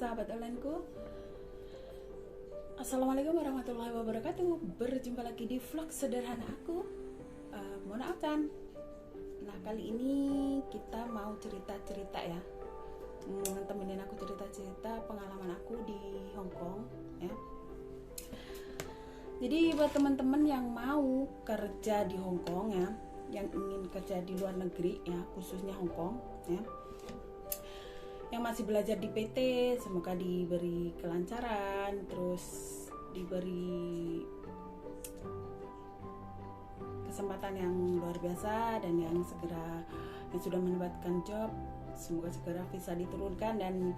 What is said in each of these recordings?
sahabat onlineku. Assalamualaikum warahmatullahi wabarakatuh. Berjumpa lagi di vlog sederhana aku. Mohon maaf kan. Nah, kali ini kita mau cerita-cerita ya. Temenin aku cerita-cerita pengalaman aku di Hong Kong ya. Jadi buat teman-teman yang mau kerja di Hong Kong ya, yang ingin kerja di luar negeri ya, khususnya Hong Kong ya, yang masih belajar di PT, semoga diberi kelancaran, terus diberi kesempatan yang luar biasa, dan yang sudah mendapatkan job semoga segera visa diturunkan, dan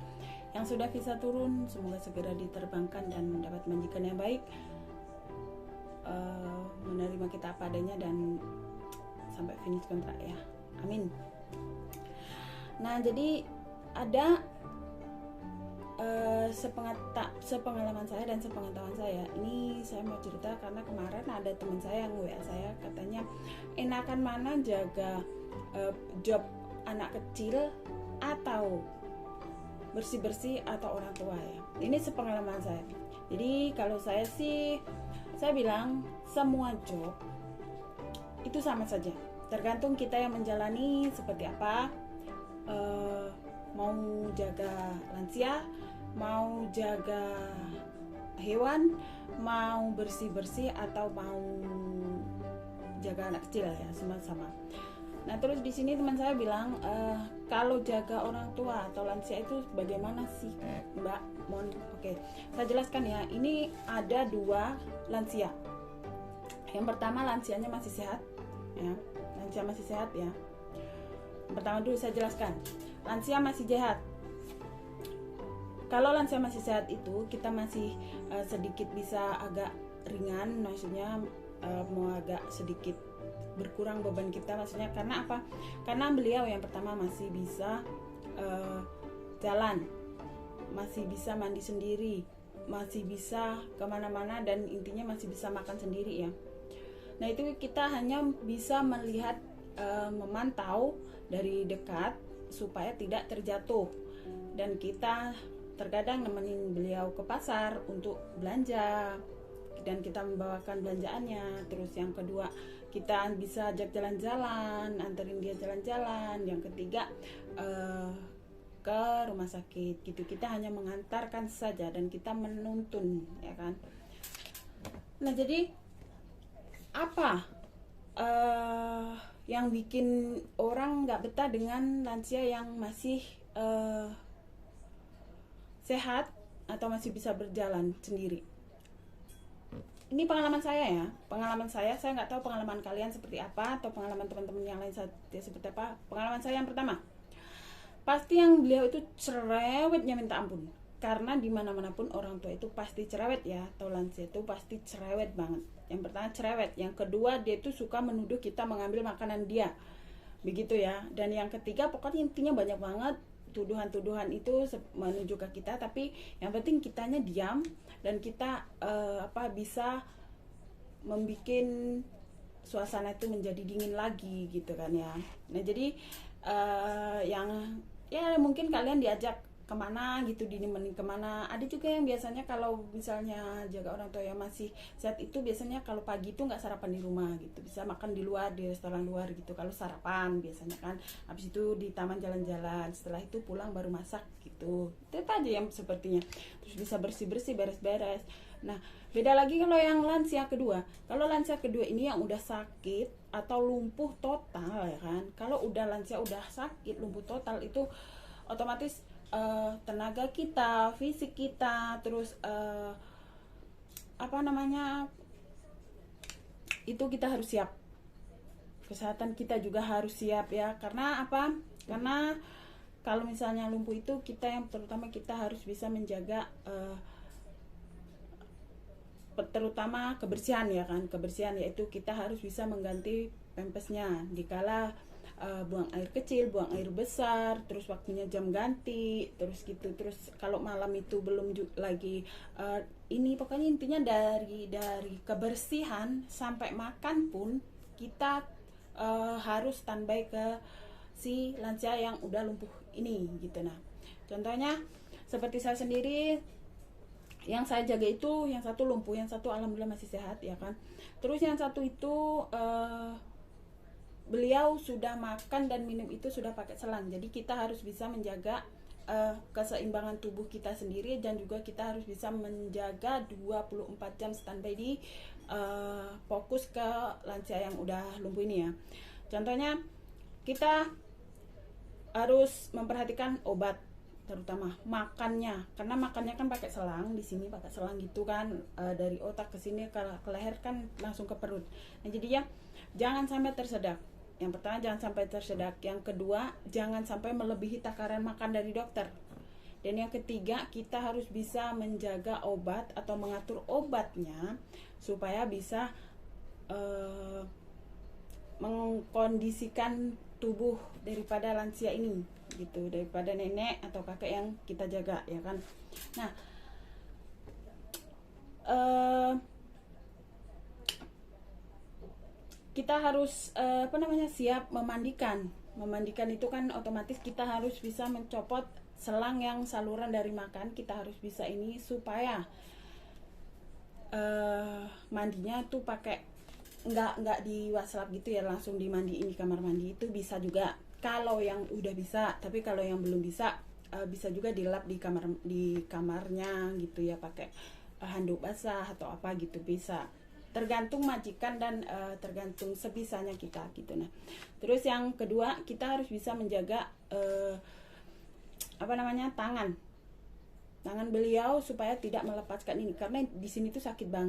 yang sudah visa turun semoga segera diterbangkan dan mendapat majikan yang baik, menerima kita apa adanya dan sampai finish kontrak ya, amin. Nah, jadi ada sepengalaman saya dan sepengetahuan saya. Ini saya mau cerita karena kemarin ada teman saya yang WA saya, katanya enakan mana jaga job anak kecil atau bersih-bersih atau orang tua ya. Ini sepengalaman saya. Jadi kalau saya sih, saya bilang semua job itu sama saja, tergantung kita yang menjalani seperti apa. Mau jaga lansia, mau jaga hewan, mau bersih-bersih atau mau jaga anak kecil ya, sama-sama. Nah, terus di sini teman saya bilang, kalau jaga orang tua atau lansia itu bagaimana sih, Mbak? Oke, saya jelaskan ya. Ini ada dua lansia. Yang pertama, lansianya masih sehat ya. Lansia masih sehat ya. Pertama dulu saya jelaskan, lansia masih sehat. Kalau lansia masih sehat itu kita masih sedikit bisa agak ringan, maksudnya mau agak sedikit berkurang beban kita, maksudnya karena apa? Karena beliau yang pertama masih bisa jalan, masih bisa mandi sendiri, masih bisa kemana-mana, dan intinya masih bisa makan sendiri ya. Nah, itu kita hanya bisa melihat, memantau dari dekat supaya tidak terjatuh, dan kita terkadang nemenin beliau ke pasar untuk belanja dan kita membawakan belanjaannya. Terus yang kedua, kita bisa ajak jalan-jalan, anterin dia jalan-jalan. Yang ketiga, ke rumah sakit gitu. Kita hanya mengantarkan saja dan kita menuntun ya kan. Nah, jadi apa yang bikin orang nggak betah dengan lansia yang masih sehat atau masih bisa berjalan sendiri? Ini pengalaman saya ya, pengalaman saya nggak tahu pengalaman kalian seperti apa, atau pengalaman teman-teman yang lain seperti apa. Pengalaman saya yang pertama, pasti yang beliau itu cerewetnya minta ampun, karena dimana-mana pun orang tua itu pasti cerewet ya, atau lansia itu pasti cerewet banget. Yang pertama cerewet, yang kedua dia itu suka menuduh kita mengambil makanan dia, begitu ya. Dan yang ketiga, pokoknya intinya banyak banget tuduhan-tuduhan itu menuju ke kita, tapi yang penting kitanya diam dan kita bisa membuat suasana itu menjadi dingin lagi gitu kan ya. Nah, jadi yang ya mungkin kalian diajak kemana gitu, dinemenin kemana. Ada juga yang biasanya kalau misalnya jaga orang tua yang masih sehat itu biasanya kalau pagi itu nggak sarapan di rumah gitu, bisa makan di luar, di restoran luar gitu kalau sarapan biasanya kan. Habis itu di taman jalan-jalan, setelah itu pulang baru masak gitu. Itu aja yang sepertinya. Terus bisa bersih-bersih, beres-beres. Nah, beda lagi kalau yang lansia kedua. Kalau lansia kedua ini yang udah sakit atau lumpuh total ya kan. Kalau udah lansia udah sakit lumpuh total itu otomatis tenaga kita, fisik kita, terus itu kita harus siap. Kesehatan kita juga harus siap ya. Karena apa? Karena kalau misalnya lumpuh itu kita yang terutama kita harus bisa menjaga terutama kebersihan ya kan. Kebersihan yaitu kita harus bisa mengganti pampasnya dikala buang air kecil, buang air besar, terus waktunya jam ganti, terus gitu. Terus kalau malam itu belum lagi ini, pokoknya intinya dari kebersihan sampai makan pun kita harus standby ke si lansia yang udah lumpuh ini gitu. Nah, contohnya Seperti saya sendiri, yang saya jaga itu yang satu lumpuh, yang satu alhamdulillah masih sehat ya kan. Terus yang satu itu beliau sudah makan dan minum itu sudah pakai selang. Jadi kita harus bisa menjaga keseimbangan tubuh kita sendiri, dan juga kita harus bisa menjaga 24 jam standby di fokus ke lansia yang udah lumpuh ini ya. Contohnya kita harus memperhatikan obat, terutama makannya, karena makannya kan pakai selang, di sini pakai selang gitu kan, dari otak ke sini ke leher kan langsung ke perut. Nah jadinya jangan sampai tersedak. Yang pertama jangan sampai tersedak, yang kedua jangan sampai melebihi takaran makan dari dokter, dan yang ketiga kita harus bisa menjaga obat atau mengatur obatnya supaya bisa mengkondisikan tubuh daripada lansia ini gitu, daripada nenek atau kakek yang kita jaga ya kan. Nah kita harus siap memandikan. Memandikan itu kan otomatis kita harus bisa mencopot selang yang saluran dari makan, kita harus bisa ini supaya mandinya tuh pakai nggak di waslap gitu ya, langsung dimandiin di kamar mandi. Itu bisa juga kalau yang udah bisa, tapi kalau yang belum bisa bisa juga dilap di kamarnya gitu ya, pakai handuk basah atau apa gitu, bisa, tergantung majikan dan tergantung sebisanya kita gitu. Nah terus yang kedua kita harus bisa menjaga tangan beliau supaya tidak melepaskan ini, karena di sini tuh sakit banget.